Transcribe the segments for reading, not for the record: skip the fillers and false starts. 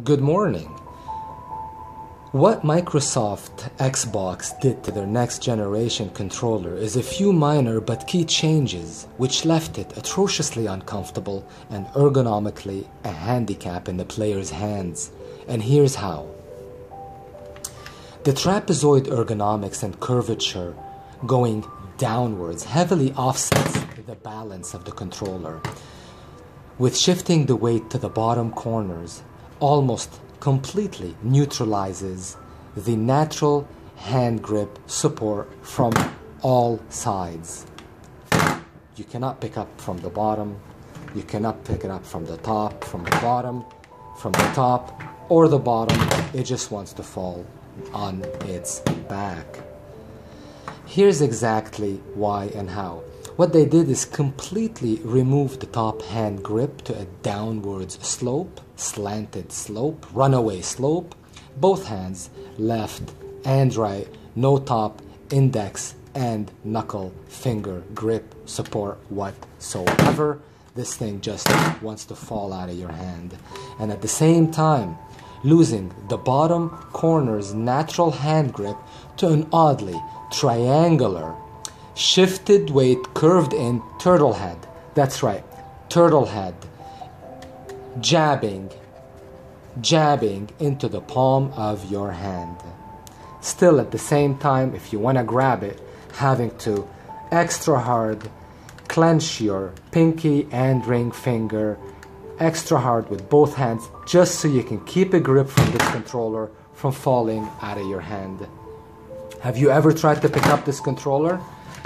Good morning. What Microsoft Xbox did to their next generation controller is a few minor but key changes which left it atrociously uncomfortable and ergonomically a handicap in the player's hands. And here's how. The trapezoid ergonomics and curvature going downwards heavily offsets the balance of the controller, with shifting the weight to the bottom corners almost completely neutralizes the natural hand grip support from all sides. You cannot pick up from the bottom, you cannot pick it up from the top, from the bottom, from the top, or the bottom. It just wants to fall on its back. Here's exactly why and how. What they did is completely remove the top hand grip to a downwards slope, slanted slope, runaway slope. Both hands, left and right, no top, index, and knuckle finger grip support whatsoever. This thing just wants to fall out of your hand. And at the same time, losing the bottom corner's natural hand grip to an oddly triangular shifted weight curved in turtle head. That's right, turtle head. Jabbing into the palm of your hand. Still at the same time, if you want to grab it, having to extra hard clench your pinky and ring finger extra hard with both hands just so you can keep a grip from this controller from falling out of your hand. Have you ever tried to pick up this controller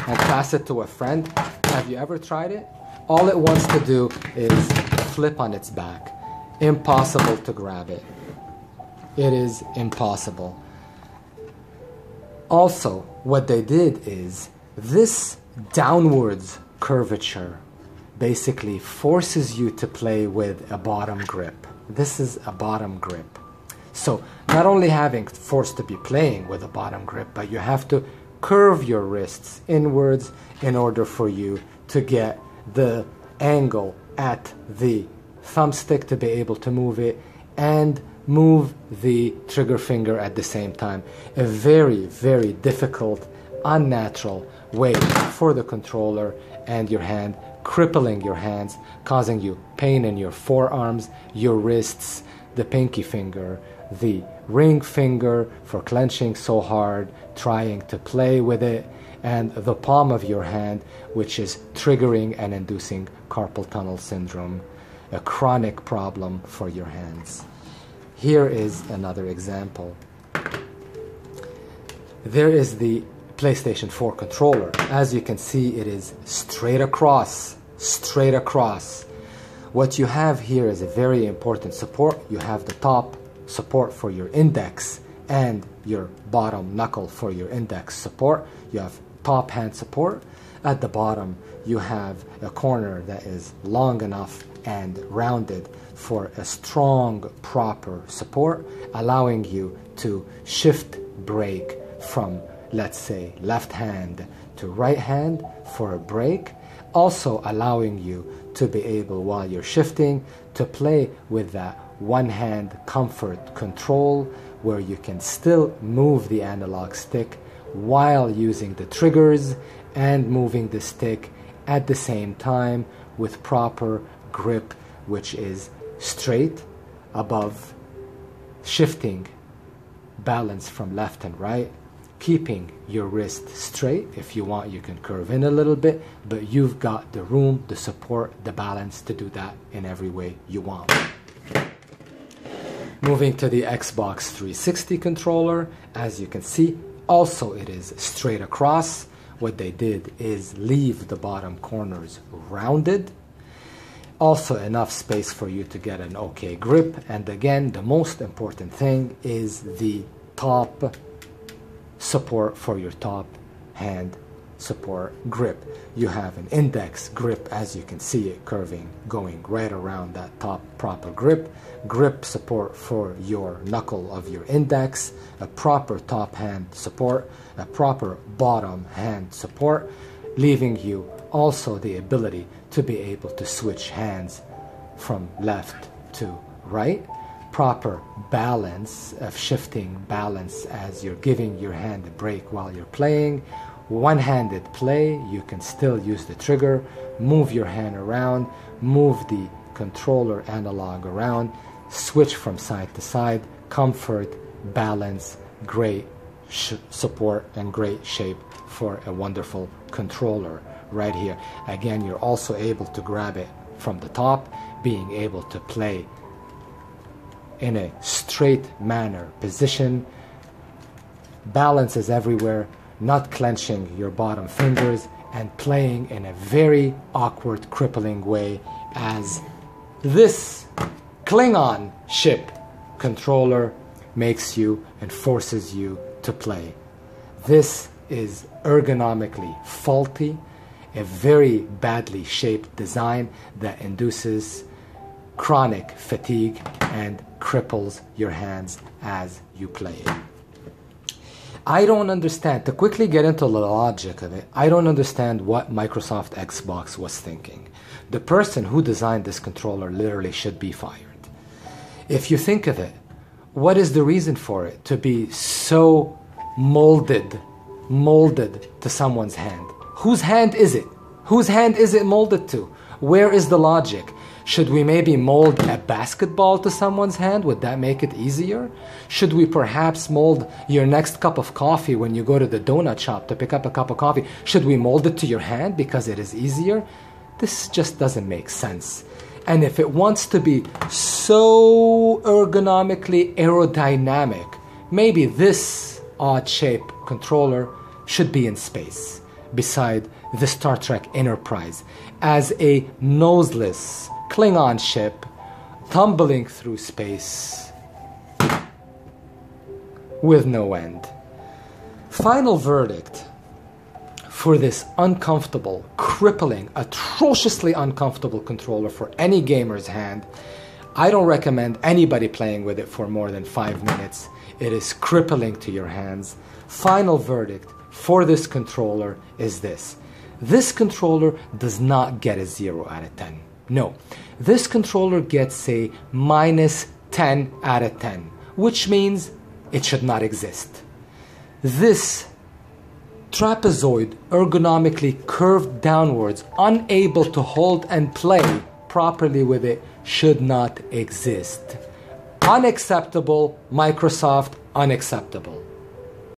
and pass it to a friend? Have you ever tried it? All it wants to do is flip on its back. Impossible to grab it. It is impossible. Also, what they did is this downwards curvature basically forces you to play with a bottom grip. This is a bottom grip. So not only having forced to be playing with a bottom grip, but you have to curve your wrists inwards in order for you to get the angle at the thumbstick to be able to move it and move the trigger finger at the same time. A very, very difficult, unnatural way for the controller and your hand, crippling your hands, causing you pain in your forearms, your wrists, the pinky finger, the ring finger for clenching so hard, trying to play with it, and the palm of your hand, which is triggering and inducing carpal tunnel syndrome, a chronic problem for your hands. Here is another example. There is the PlayStation 4 controller. As you can see, it is straight across, straight across. What you have here is a very important support. You have the top support for your index and your bottom knuckle for your index support. You have top hand support. At the bottom, you have a corner that is long enough and rounded for a strong, proper support, allowing you to shift brake from, let's say, left hand to right hand for a break, also allowing you to be able, while you're shifting, to play with that one-hand comfort control where you can still move the analog stick while using the triggers and moving the stick at the same time with proper grip, which is straight above, shifting balance from left and right, keeping your wrist straight. If you want, you can curve in a little bit, but you've got the room, the support, the balance to do that in every way you want. Moving to the Xbox 360 controller, as you can see, also it is straight across. What they did is leave the bottom corners rounded. Also enough space for you to get an okay grip. And again, the most important thing is the top support for your top hand support grip. You have an index grip, as you can see it curving, going right around that top proper grip. Grip support for your knuckle of your index, a proper top hand support, a proper bottom hand support, leaving you also the ability to be able to switch hands from left to right. proper balance of shifting balance as you're giving your hand a break while you're playing. One-handed play, you can still use the trigger, move your hand around, move the controller analog around, switch from side to side, comfort, balance, great support and great shape for a wonderful controller right here. Again, you're also able to grab it from the top, being able to play in a straight manner position. Balance is everywhere, not clenching your bottom fingers, and playing in a very awkward, crippling way as this Klingon ship controller makes you and forces you to play. This is ergonomically faulty, a very badly shaped design that induces chronic fatigue and cripples your hands as you play it. I don't understand, to quickly get into the logic of it, I don't understand what Microsoft Xbox was thinking. The person who designed this controller literally should be fired. If you think of it, what is the reason for it to be so molded to someone's hand? Whose hand is it? Whose hand is it molded to? Where is the logic? Should we maybe mold a basketball to someone's hand? Would that make it easier? Should we perhaps mold your next cup of coffee when you go to the donut shop to pick up a cup of coffee? Should we mold it to your hand because it is easier? This just doesn't make sense. And if it wants to be so ergonomically aerodynamic, maybe this odd-shaped controller should be in space beside the Star Trek Enterprise as a noseless Klingon ship tumbling through space with no end. Final verdict for this uncomfortable, crippling, atrociously uncomfortable controller for any gamer's hand. I don't recommend anybody playing with it for more than 5 minutes. It is crippling to your hands. Final verdict for this controller is this. This controller does not get a 0 out of 10. No, this controller gets a -10 out of 10, which means it should not exist. This trapezoid, ergonomically curved downwards, unable to hold and play properly with it, should not exist. Unacceptable, Microsoft, unacceptable.